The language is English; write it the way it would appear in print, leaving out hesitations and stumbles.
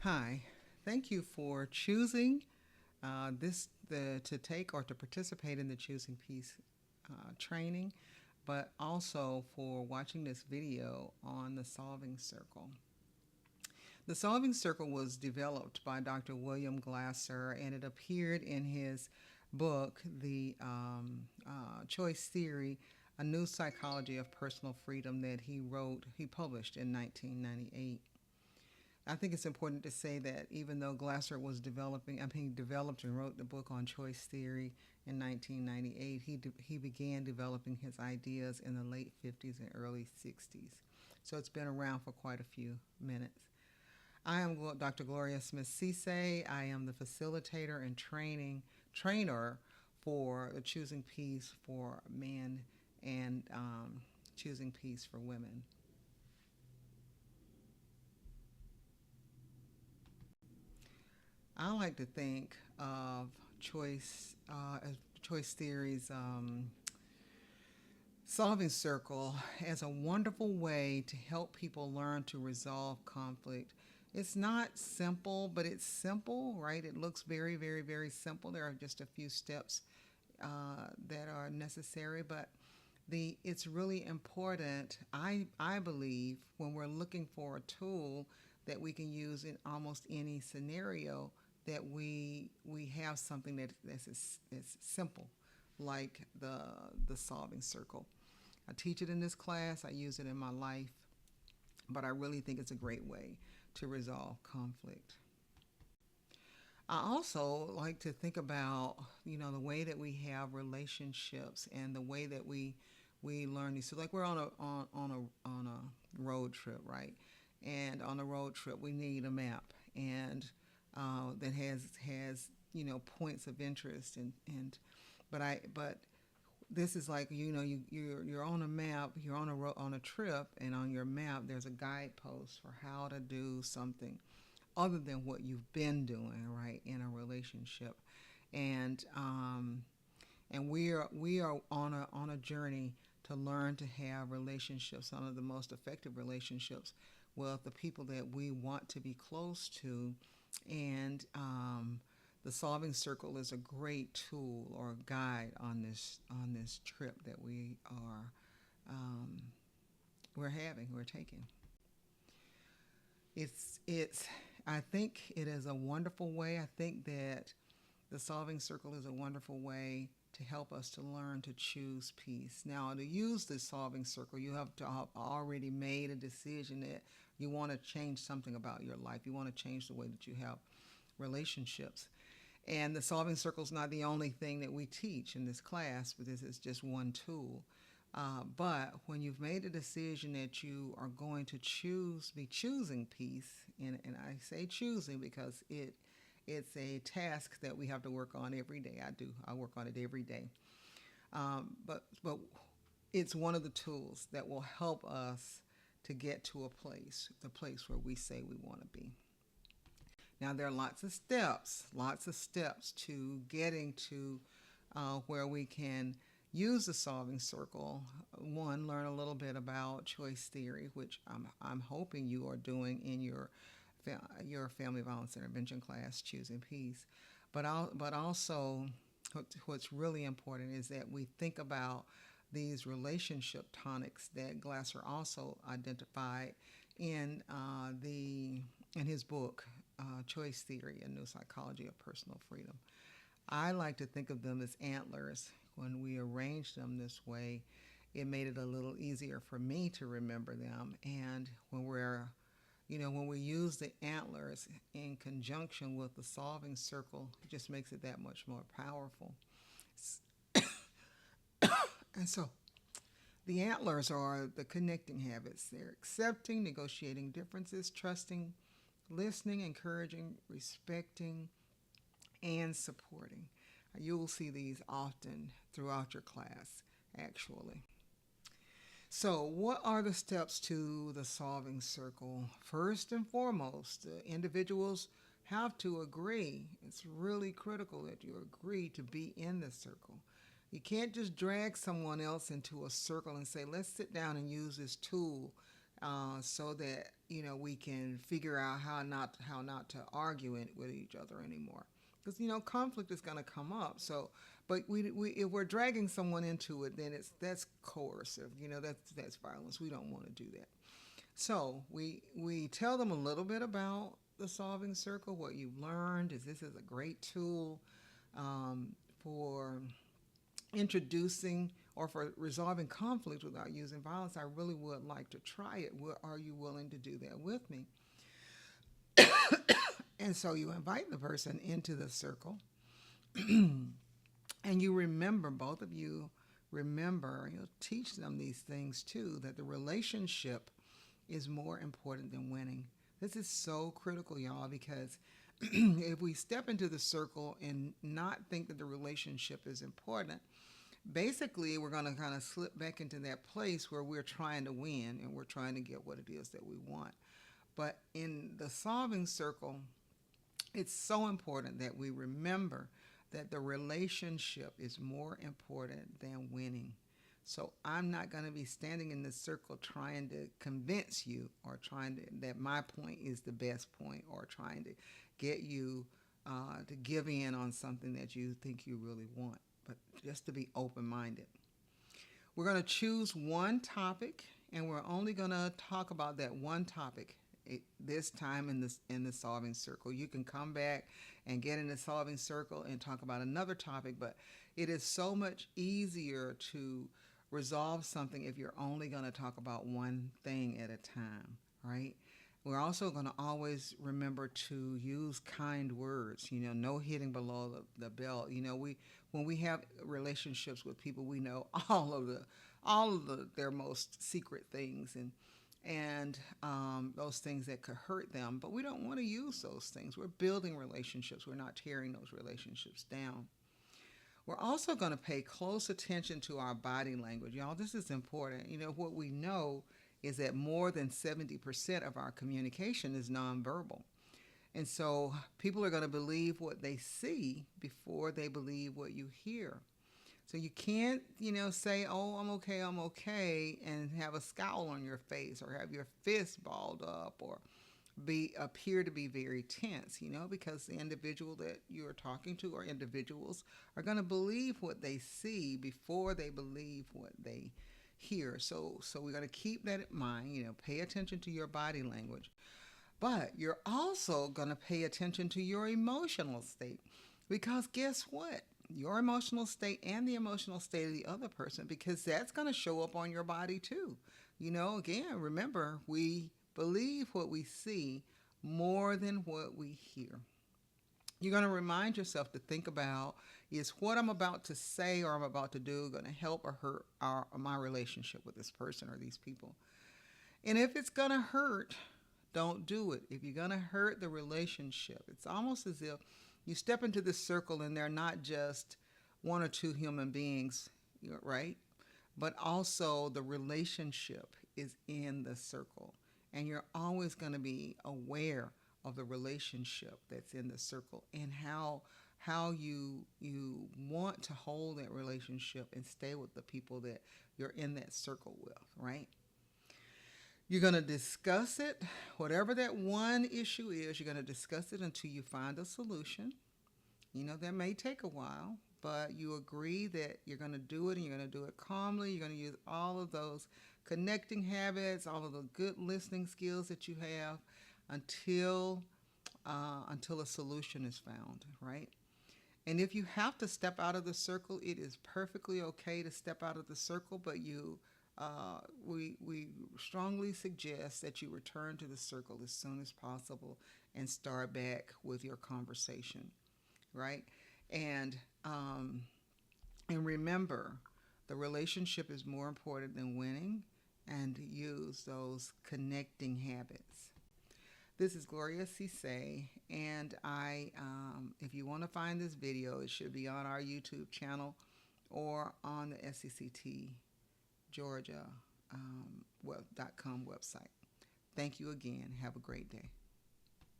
Hi, thank you for choosing to take or to participate in the Choosing Peace training, but also for watching this video on the Solving Circle. The Solving Circle was developed by Dr. William Glasser, and it appeared in his book, The Choice Theory, A New Psychology of Personal Freedom, that he published in 1998. I think it's important to say that even though Glasser was he developed and wrote the book on choice theory in 1998, he began developing his ideas in the late 50s and early 60s. So it's been around for quite a few minutes. I am Dr. Gloria Smith Cisse. I am the facilitator and trainer for the Choosing Peace for Men and Choosing Peace for Women. I like to think of as choice theories solving circle as a wonderful way to help people learn to resolve conflict. It's not simple, but it's simple, right? It looks very, very, very simple. There are just a few steps that are necessary, but it's really important. I believe when we're looking for a tool that we can use in almost any scenario, that we have something that's simple, like the solving circle. I teach it in this class. I use it in my life, but I really think it's a great way to resolve conflict. I also like to think about, the way that we have relationships and the way that we learn these. So, like we're on a road trip, right? And on a road trip, we need a map and that has points of interest but this is like you're on a map, you're on a trip, and on your map there's a guidepost for how to do something other than what you've been doing, right, in a relationship. And um, and we are on a journey to learn to have relationships, some of the most effective relationships with the people that we want to be close to. And the solving circle is a great tool or guide on this trip that um, we're taking. It's I think it is a wonderful way. I think that the solving circle is a wonderful way to help us to learn to choose peace. Now, to use the solving circle, you have to have already made a decision that you want to change something about your life. You want to change the way that you have relationships. And the solving circle is not the only thing that we teach in this class, but this is just one tool. But when you've made a decision that you are going to be choosing peace, and I say choosing because it's a task that we have to work on every day. I work on it every day. But it's one of the tools that will help us to get to the place where we say we want to be. Now there are lots of steps to getting to where we can use the solving circle. One, learn a little bit about choice theory, which I'm hoping you are doing in your family violence intervention class, Choosing Peace. But also, what's really important is that we think about these relationship tonics that Glasser also identified in in his book, Choice Theory: A New Psychology of Personal Freedom. I like to think of them as antlers. When we arranged them this way, it made it a little easier for me to remember them. And when we use the antlers in conjunction with the solving circle, it just makes it that much more powerful. And so the antlers are the connecting habits. They're accepting, negotiating differences, trusting, listening, encouraging, respecting, and supporting. You will see these often throughout your class, actually. So, what are the steps to the solving circle? First and foremost, individuals have to agree. It's really critical that you agree to be in the circle. You can't just drag someone else into a circle and say, let's sit down and use this tool so that we can figure out how not to argue with each other anymore. Because conflict is going to come up. So, but we if we're dragging someone into it, then that's coercive. That's violence. We don't want to do that. So we tell them a little bit about the solving circle, what you've learned. This is a great tool for introducing or for resolving conflict without using violence. I really would like to try it. Are you willing to do that with me? And so you invite the person into the circle, and you remember, both of you remember, you'll teach them these things too, that the relationship is more important than winning. This is so critical, y'all, because if we step into the circle and not think that the relationship is important, basically we're going to kind of slip back into that place where we're trying to win and we're trying to get what it is that we want. But in the solving circle, it's so important that we remember that the relationship is more important than winning. So I'm not going to be standing in this circle trying to convince you or trying that my point is the best point, or trying to get you to give in on something that you think you really want, but just to be open-minded. We're going to choose one topic, and we're only going to talk about that one topic this time in the solving circle. You can come back and get in the solving circle and talk about another topic, but it is so much easier to resolve something if you're only going to talk about one thing at a time, right? We're also going to always remember to use kind words, no hitting below the belt. When we have relationships with people, we know all of their most secret things, and those things that could hurt them, but we don't want to use those things. We're building relationships. We're not tearing those relationships down. We're also going to pay close attention to our body language. Y'all, this is important. What we know is that more than 70% of our communication is nonverbal. And so people are going to believe what they see before they believe what you hear. So you can't, say, oh, I'm okay, and have a scowl on your face or have your fist balled up or appear to be very tense, because the individual that you're talking to, or individuals, are going to believe what they see before they believe what they hear. So we're going to keep that in mind, pay attention to your body language. But you're also going to pay attention to your emotional state, because guess what? Your emotional state and the emotional state of the other person, because that's going to show up on your body too. Again, remember, we believe what we see more than what we hear. You're going to remind yourself to think about, is what I'm about to say or I'm about to do going to help or hurt my relationship with this person or these people? And if it's going to hurt, don't do it. If you're going to hurt the relationship, it's almost as if you step into this circle and they're not just one or two human beings, right? But also the relationship is in the circle. And you're always going to be aware of the relationship that's in the circle and how you want to hold that relationship and stay with the people that you're in that circle with, right? You're going to discuss it, whatever that one issue is, you're going to discuss it until you find a solution. That may take a while, but you agree that you're going to do it, and you're going to do it calmly. You're going to use all of those connecting habits, all of the good listening skills that you have until a solution is found, right? And if you have to step out of the circle, it is perfectly okay to step out of the circle, but we strongly suggest that you return to the circle as soon as possible and start back with your conversation, right? And remember, the relationship is more important than winning, and use those connecting habits. This is Gloria Cisse, and if you want to find this video, it should be on our YouTube channel or on the SCCT Georgia .com website. Thank you again. Have a great day.